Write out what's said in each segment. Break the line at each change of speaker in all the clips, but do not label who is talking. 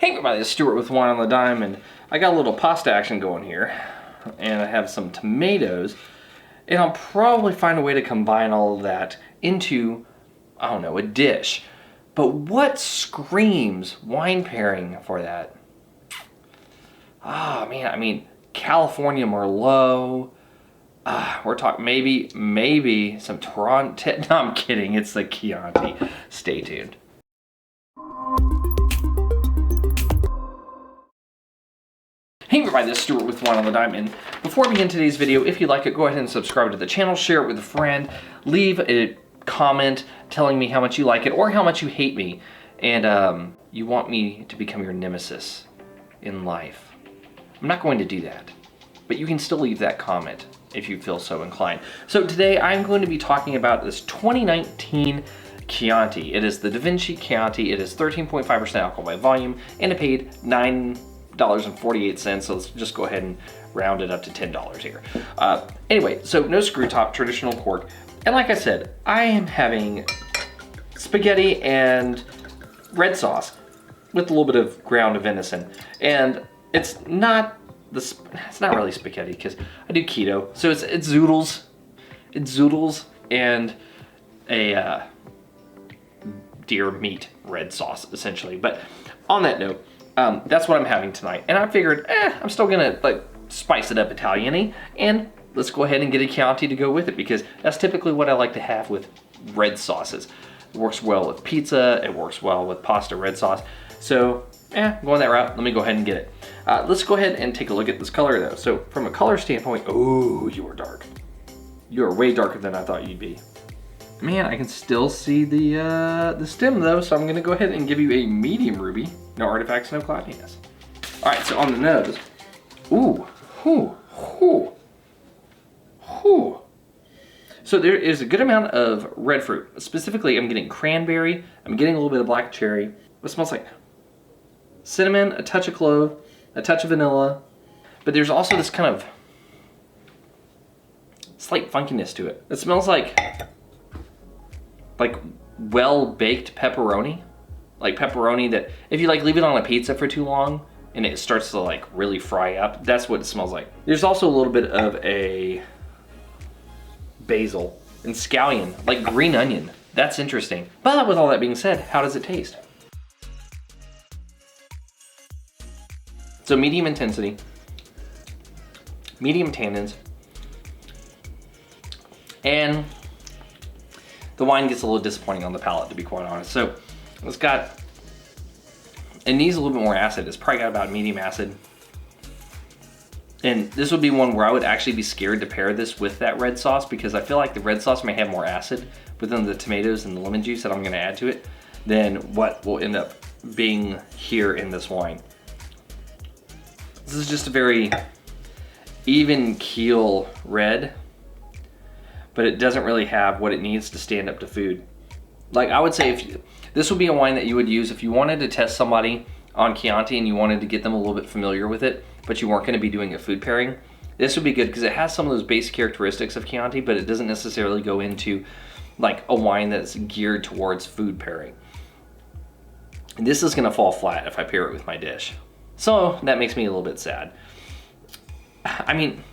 Hey everybody, it's Stuart with Wine on the Dime, and I got a little pasta action going here, and I have some tomatoes, and I'll probably find a way to combine all of that into, I don't know, a dish. But what screams wine pairing for that? Ah, man, I mean, California Merlot. We're talking maybe some Toronto. No, I'm kidding. It's the Chianti. Stay tuned. Hey everybody, this is Stuart with Wine on the Dime, and before we begin today's video, if you like it, go ahead and subscribe to the channel, share it with a friend, leave a comment telling me how much you like it or how much you hate me, and you want me to become your nemesis in life. I'm not going to do that, but you can still leave that comment if you feel so inclined. So today I'm going to be talking about this 2019 Chianti. It is the DaVinci Chianti. It is 13.5% alcohol by volume, and it paid $9.48, so let's just go ahead and round it up to $10 here. Anyway, so no screw top, traditional cork. And like I said, I am having spaghetti and red sauce with a little bit of ground venison. And it's not really spaghetti because I do keto. So it's zoodles. It's zoodles and a deer meat red sauce, essentially. But on that note, that's what I'm having tonight. And I figured, I'm still gonna like spice it up Italian-y, and let's go ahead and get a Chianti to go with it, because that's typically what I like to have with red sauces. It works well with pizza, it works well with pasta red sauce. So, going that route, let me go ahead and get it. Let's go ahead and take a look at this color though. So from a color standpoint, oh, you are dark. You are way darker than I thought you'd be. Man, I can still see the stem though, so I'm gonna go ahead and give you a medium ruby. No artifacts, no cloudiness. All right, so on the nose, ooh, hoo, hoo, hoo. So there is a good amount of red fruit. Specifically, I'm getting cranberry, I'm getting a little bit of black cherry. What smells like? Cinnamon, a touch of clove, a touch of vanilla, but there's also this kind of slight funkiness to it. It smells like well-baked pepperoni. Like pepperoni that if you like leave it on a pizza for too long and it starts to like really fry up, that's what it smells like. There's also a little bit of a basil and scallion, like green onion. That's interesting. But with all that being said, how does it taste? So medium intensity, medium tannins, and the wine gets a little disappointing on the palate, to be quite honest. So it needs a little bit more acid. It's probably got about medium acid. And this would be one where I would actually be scared to pair this with that red sauce, because I feel like the red sauce may have more acid within the tomatoes and the lemon juice that I'm gonna add to it than what will end up being here in this wine. This is just a very even keel red, but it doesn't really have what it needs to stand up to food. Like I would say, this would be a wine that you would use if you wanted to test somebody on Chianti and you wanted to get them a little bit familiar with it, but you weren't going to be doing a food pairing. This would be good because it has some of those base characteristics of Chianti, but it doesn't necessarily go into like a wine that's geared towards food pairing. And this is going to fall flat if I pair it with my dish. So that makes me a little bit sad. I mean,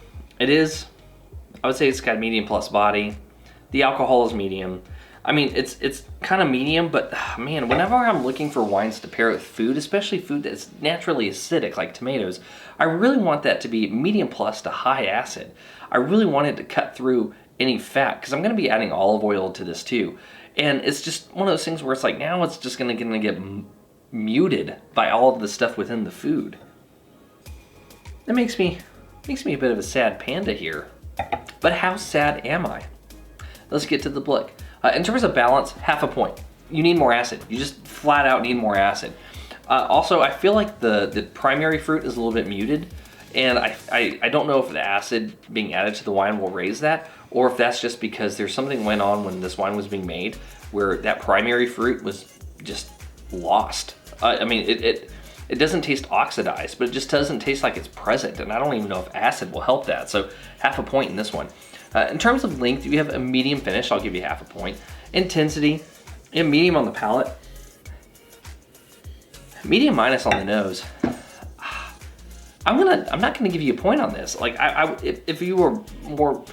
I would say it's got a medium plus body. The alcohol is medium. I mean, it's kind of medium, but man, whenever I'm looking for wines to pair with food, especially food that's naturally acidic like tomatoes, I really want that to be medium plus to high acid. I really want it to cut through any fat, because I'm going to be adding olive oil to this too. And it's just one of those things where it's like, now it's just going to get muted by all of the stuff within the food. That makes me a bit of a sad panda here. But how sad am I? Let's get to the blick. In terms of balance, half a point. You need more acid. You just flat out need more acid. Also, I feel like the primary fruit is a little bit muted, and I don't know if the acid being added to the wine will raise that, or if that's just because there's something went on when this wine was being made where that primary fruit was just lost. I mean, it doesn't taste oxidized, but it just doesn't taste like it's present, and I don't even know if acid will help that. So half a point in this one. In terms of length, you have a medium finish, I'll give you half a point. Intensity, medium on the palate. Medium minus on the nose. I'm not gonna give you a point on this. Like if you were more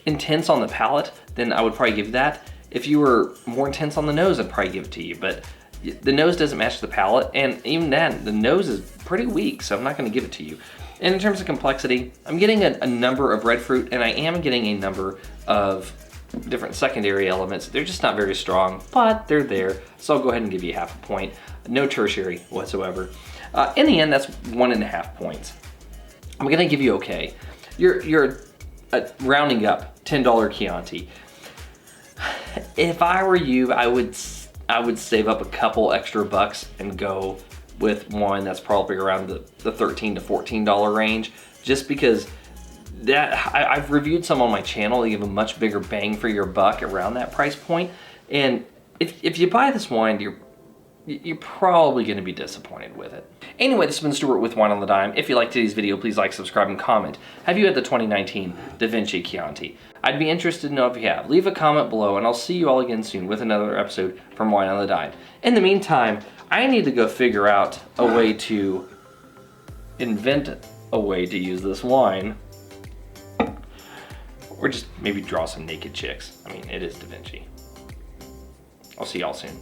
intense on the palate, then I would probably give you that. If you were more intense on the nose, I'd probably give it to you. But the nose doesn't match the palate, and even then, the nose is pretty weak, so I'm not gonna give it to you. And in terms of complexity, I'm getting a number of red fruit, and I am getting a number of different secondary elements. They're just not very strong, but they're there. So I'll go ahead and give you half a point. No tertiary whatsoever. In the end, that's 1.5 points. I'm gonna give you okay. You're rounding up $10 Chianti. If I were you, I would save up a couple extra bucks and go with one that's probably around the $13 to $14 range, just because I've reviewed some on my channel. They give a much bigger bang for your buck around that price point. And if you buy this wine, you're probably going to be disappointed with it. Anyway, this has been Stuart with Wine on the Dime. If you liked today's video, please like, subscribe, and comment. Have you had the 2019 DaVinci Chianti? I'd be interested to know if you have. Leave a comment below, and I'll see you all again soon with another episode from Wine on the Dime. In the meantime, I need to go figure out a way to invent a way to use this wine. Or just maybe draw some naked chicks. I mean, it is DaVinci. I'll see y'all soon.